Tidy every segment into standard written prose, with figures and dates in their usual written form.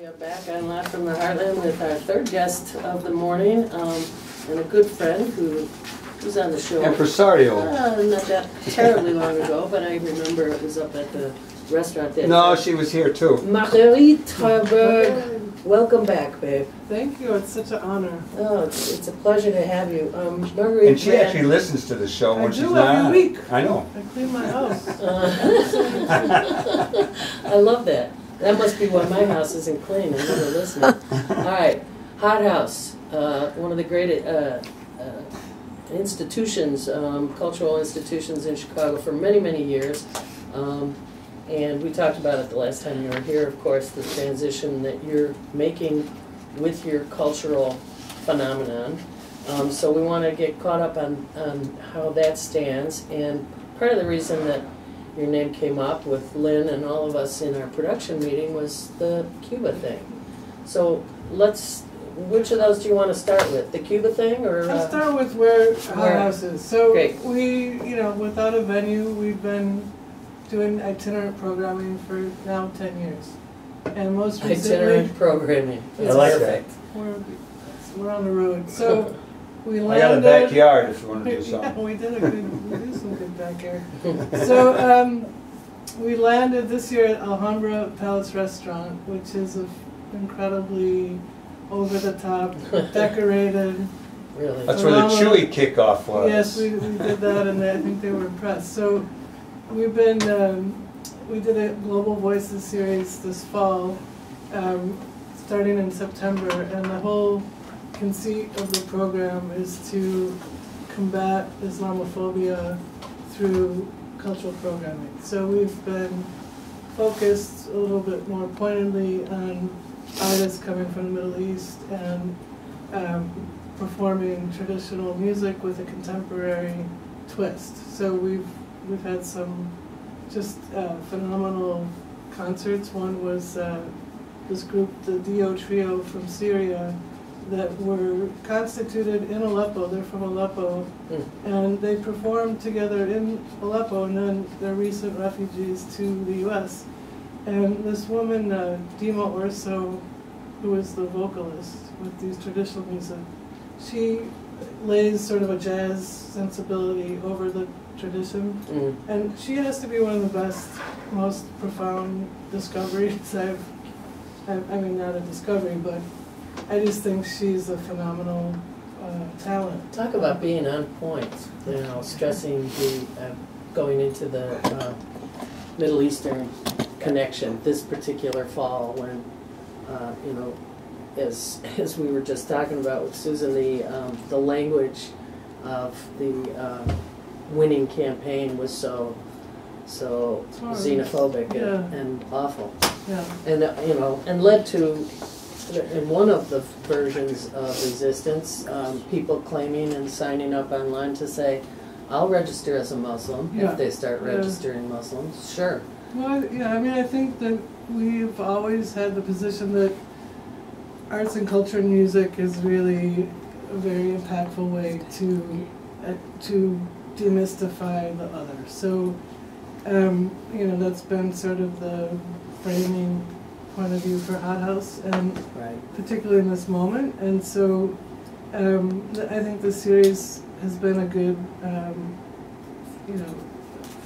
We are back on Live from the Heartland with our third guest of the morning, and a good friend who was on the show. Impresario. Not that terribly long ago, but I remember it was up at the restaurant there. No, she was here too. Marguerite Horberg. Welcome back, babe. Thank you. It's such an honor. Oh, it's a pleasure to have you. Marguerite. And she actually listens to the show when she's not on. Every week. I know. I clean my house. I love that. That must be why my house isn't clean. I'm never listening. All right, Hot House, one of the great institutions, cultural institutions in Chicago for many, many years. And we talked about it the last time you were here, of course, the transition that you're making with your cultural phenomenon. So we want to get caught up on how that stands. And part of the reason that your name came up with Lynn and all of us in our production meeting was the Cuba thing. So which of those do you want to start with? The Cuba thing, or? I'll start with where our house is. So Great. we, without a venue, we've been doing itinerant programming for now 10 years. And most recently... Itinerant programming. I like that. We're on the road. So we landed... I got a backyard if you want to do something. Yeah, we do some good backyard. So we landed this year at Alhambra Palace Restaurant, which is an incredibly over-the-top, decorated... Really? That's where the Chewy kickoff was. Yes, we did that, and I think they were impressed. So we've been, we did a Global Voices series this fall, starting in September, and the whole conceit of the program is to combat Islamophobia through cultural programming. So we've been focused a little bit more pointedly on artists coming from the Middle East and performing traditional music with a contemporary twist. So we've had some just phenomenal concerts. One was this group, the Dio Trio from Syria, that were constituted in Aleppo. They're from Aleppo, and they performed together in Aleppo, and then they're recent refugees to the U.S. And this woman, Dima Orso, who is the vocalist with these traditional music, she lays sort of a jazz sensibility over the tradition, and she has to be one of the best, most profound discoveries I mean, not a discovery, but I just think she's a phenomenal talent. Talk about being on point, stressing the going into the Middle Eastern connection this particular fall when, as we were just talking about with Susan, the language of the winning campaign was so xenophobic and awful. Yeah. And and led to, in one of the versions of resistance, people claiming and signing up online to say, "I'll register as a Muslim if they start registering Muslims." Sure. Well, yeah, I mean, I think that we've always had the position that arts and culture and music is really a very impactful way to demystify the other. So, that's been sort of the framing point of view for Hot House, and particularly in this moment. And so, I think the series has been a good,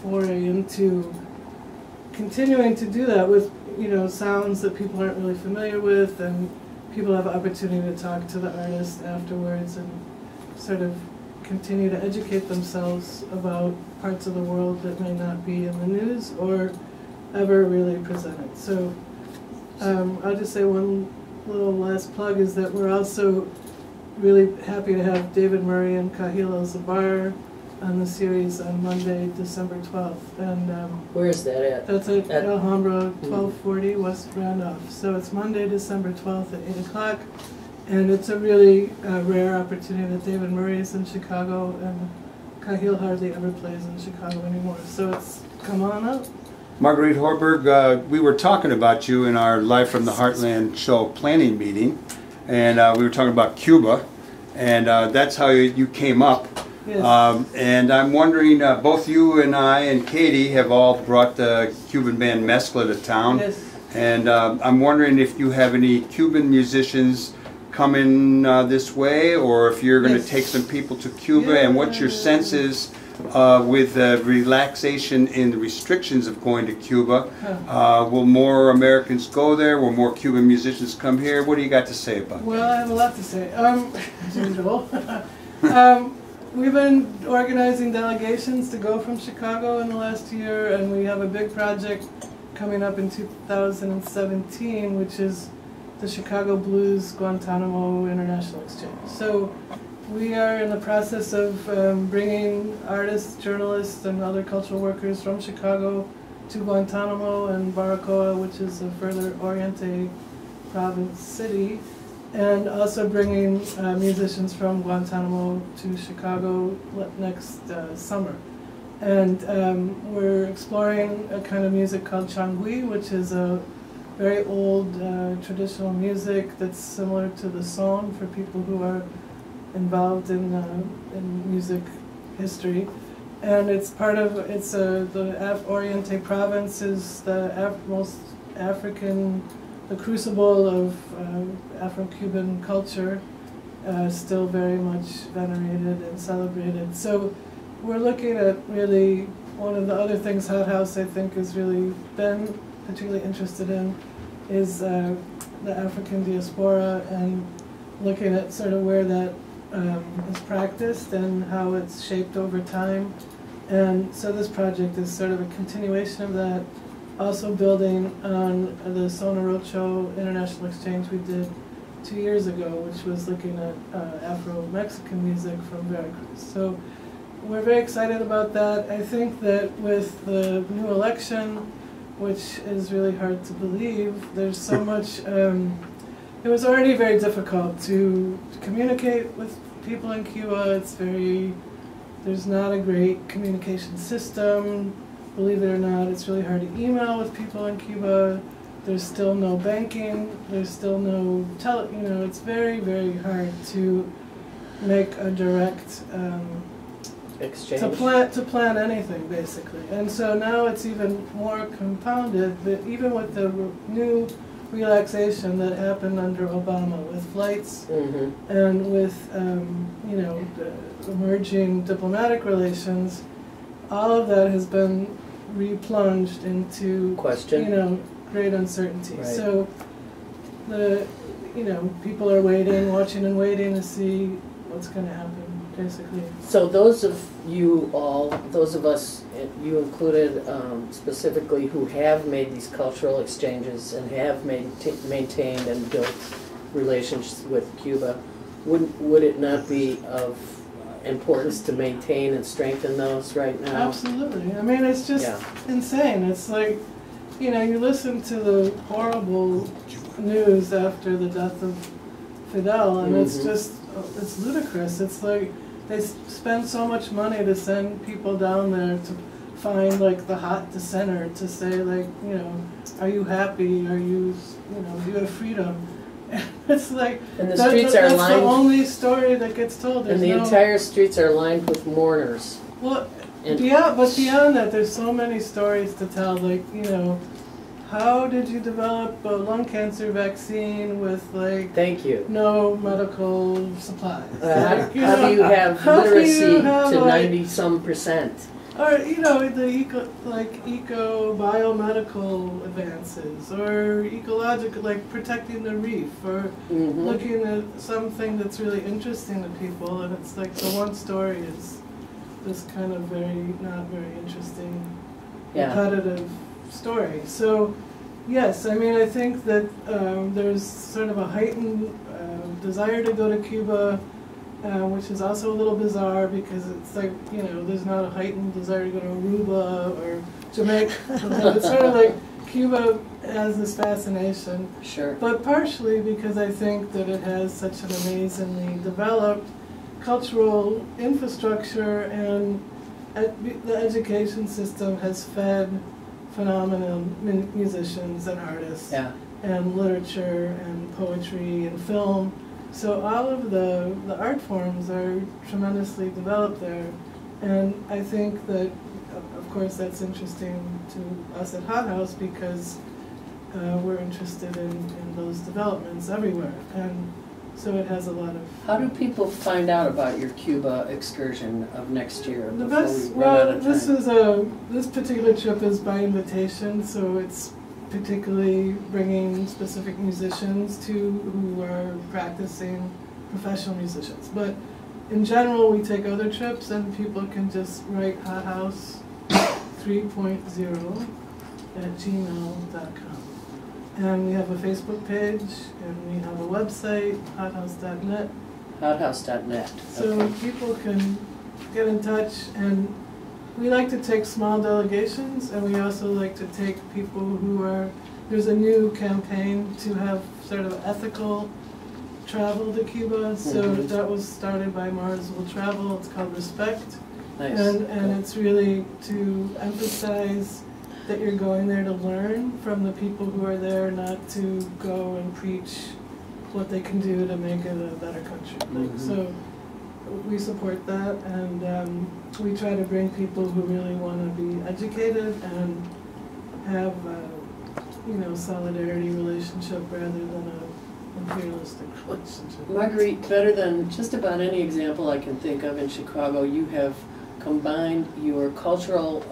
foray into continuing to do that with, sounds that people aren't really familiar with, and people have an opportunity to talk to the artist afterwards and sort of continue to educate themselves about parts of the world that may not be in the news or ever really presented. So I'll just say one little last plug is that we're also really happy to have David Murray and Kahil El-Zabar on the series on Monday, December 12th. And where is that at? That's at Alhambra, 1240 West Randolph. So it's Monday, December 12th at 8 o'clock. And it's a really rare opportunity that David Murray is in Chicago, and Kahil hardly ever plays in Chicago anymore. So it's come on up. Marguerite Horberg, we were talking about you in our Live from the Heartland show planning meeting, and we were talking about Cuba, and that's how you came up. Yes. And I'm wondering, both you and I and Katie have all brought the Cuban band Mezcla to town. Yes. And I'm wondering if you have any Cuban musicians coming this way, or if you're going to take some people to Cuba, and what your sense is with the relaxation in the restrictions of going to Cuba. Will more Americans go there? Will more Cuban musicians come here? What do you got to say about that? Well, I have a lot to say, as usual. We've been organizing delegations to go from Chicago in the last year, and we have a big project coming up in 2017, which is the Chicago Blues Guantanamo International Exchange. So we are in the process of bringing artists, journalists, and other cultural workers from Chicago to Guantanamo and Baracoa, which is a further Oriente province city, and also bringing musicians from Guantanamo to Chicago next summer. And we're exploring a kind of music called changui, which is a very old traditional music that's similar to the son for people who are involved in music history. And it's part of, the Oriente province is the most African, the crucible of Afro-Cuban culture, still very much venerated and celebrated. So we're looking at really, one of the other things Hot House I think has really been particularly interested in is the African diaspora, and looking at sort of where that is practiced and how it's shaped over time. And so this project is sort of a continuation of that, also building on the Sonorocho International Exchange we did 2 years ago, which was looking at Afro-Mexican music from Veracruz. So we're very excited about that. I think that with the new election, which is really hard to believe, there's so much, it was already very difficult to communicate with people in Cuba. There's not a great communication system. Believe it or not, it's really hard to email with people in Cuba. There's still no banking. There's still no it's very, very hard to make a direct exchange. To plan anything, basically. And so now it's even more compounded, that even with the new relaxation that happened under Obama, with flights and with the emerging diplomatic relations, all of that has been replunged into great uncertainty. Right. So people are waiting, watching and waiting to see what's going to happen, basically. So those of you all, those of us, you included specifically, who have made these cultural exchanges and have maintained and built relationships with Cuba, would it not be of importance to maintain and strengthen those right now? Absolutely. I mean, it's just insane. It's like, you listen to the horrible news after the death of Fidel, and it's ludicrous. It's like they spend so much money to send people down there to find like the hot dissenter to say like, are you happy? Are you, do you have freedom? It's like, and the streets are lined. That's the only story that gets told. And the entire streets are lined with mourners. Well, but beyond that, there's so many stories to tell. Like, how did you develop a lung cancer vaccine with like no medical supplies? How do you have literacy to 90-some%? Or the eco biomedical advances, or ecological, like protecting the reef, or looking at something that's really interesting to people, and it's like the one story is this kind of not very interesting, repetitive story. So yes, I mean, I think that there's sort of a heightened desire to go to Cuba, which is also a little bizarre because it's like, there's not a heightened desire to go to Aruba or Jamaica. It's sort of like Cuba has this fascination. Sure. But partially because I think that it has such an amazingly developed cultural infrastructure, and the education system has fed phenomenal musicians and artists, and literature and poetry and film. So all of the art forms are tremendously developed there, and I think that, of course, that's interesting to us at Hot House because we're interested in those developments everywhere. And so it has a lot of... How do people find out about your Cuba excursion of next year? The before best, we run out well, of time? this particular trip is by invitation, so it's particularly bringing specific musicians who are practicing professional musicians. But in general, we take other trips and people can just write hothouse 3.0 at gmail.com. And we have a Facebook page, and we have a website, hothouse.net. Hothouse.net. So Okay. people can get in touch, and we like to take small delegations, and we also like to take people who are, there's a new campaign to have sort of ethical travel to Cuba, so Mhm. that was started by Mars Will Travel. It's called Respect. Nice. And it's really to emphasize that you're going there to learn from the people who are there, not to go and preach what they can do to make it a better country. Mhm. So we support that, and we try to bring people who really want to be educated and have solidarity relationship rather than a imperialistic relationship. Marguerite, better than just about any example I can think of in Chicago, you have combined your cultural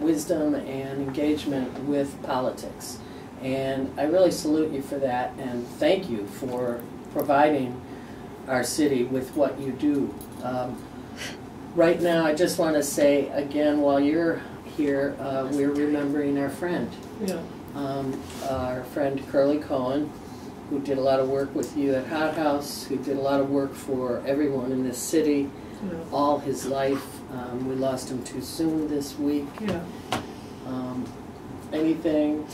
wisdom and engagement with politics. And I really salute you for that, and thank you for providing our city with what you do. Right now, I just want to say again, while you're here, we're remembering our friend. Yeah. Our friend Curly Cohen, who did a lot of work with you at Hot House, who did a lot of work for everyone in this city Yeah. all his life. We lost him too soon this week. Yeah. Anything?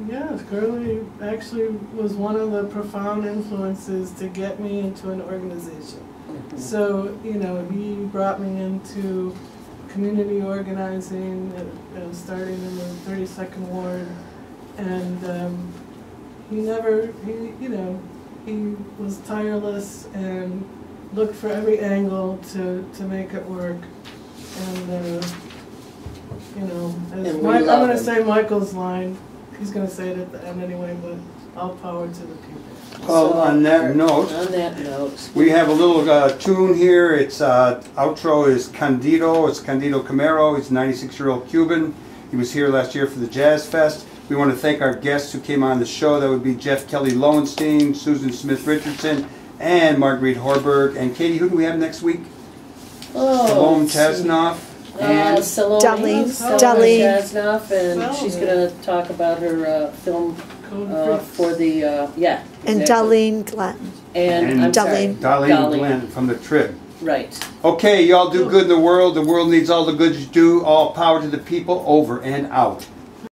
Yes, Curly actually was one of the profound influences to get me into an organization. Mhm. So, he brought me into community organizing, starting in the 32nd Ward, and he was tireless and looked for every angle to make it work. And, And we I'm love going to him. say Michael's line, he's going to say it at the end anyway, but all power to the people. Well, on that note, we have a little tune here. It's outro is Candido. It's Candido Camero. He's a 96-year-old Cuban. He was here last year for the Jazz Fest. We want to thank our guests who came on the show. That would be Jeff Kelly Lowenstein, Susan Smith Richardson, and Marguerite Horberg. And Katie, who do we have next week? Salome Chasnoff. And Salome Chasnoff, and she's going to talk about her film for the, And exactly. Darlene Glenn. And I'm sorry, Darlene Glenn from the Trib. Right. Okay, y'all do good in the world. The world needs all the good you do. All power to the people. Over and out.